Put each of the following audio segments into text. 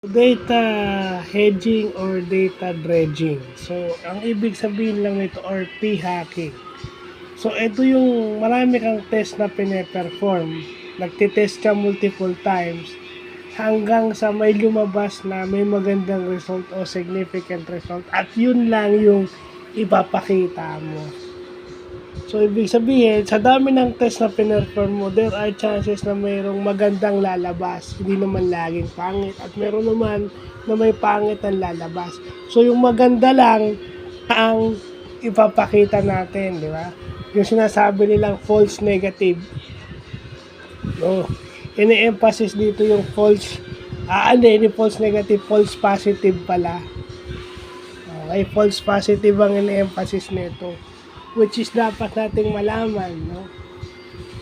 Data hedging or data dredging. So, ang ibig sabihin lang nito or p-hacking. So, ito yung marami kang test na pine-perform. Nagtitest ka multiple times hanggang sa may lumabas na may magandang result o significant result at yun lang yung ipapakita mo. So, ibig sabihin, sa dami ng test na pinerform mo, there are chances na mayroong magandang lalabas. Hindi naman laging pangit. At meron naman na may pangit ang lalabas. So, yung maganda lang ang ipapakita natin, di ba? Yung sinasabi nilang false negative. No, ini-emphasize dito yung false, hindi false negative, false positive pala. Okay, false positive ang ini-emphasize nito, which is dapat nating malaman, no?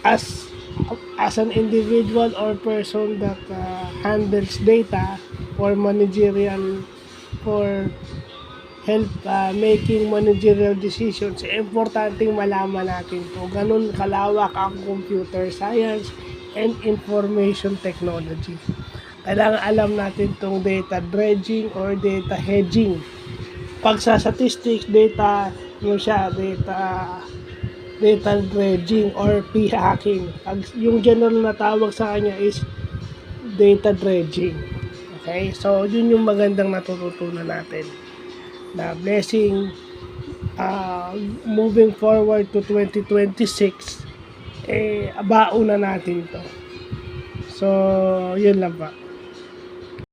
As an individual or person that handles data or managerial for help making managerial decisions, importanteng malaman natin to. Ganun kalawak ang computer science and information technology. Kailangan alam natin tong data dredging or data hedging. Pag sa statistics, data dredging or p-hacking. Yung general na tawag sa kanya is data dredging. Okay? So, yun yung magandang natututunan natin. Na blessing, moving forward to 2026, baon na natin to. So, yun lang pa.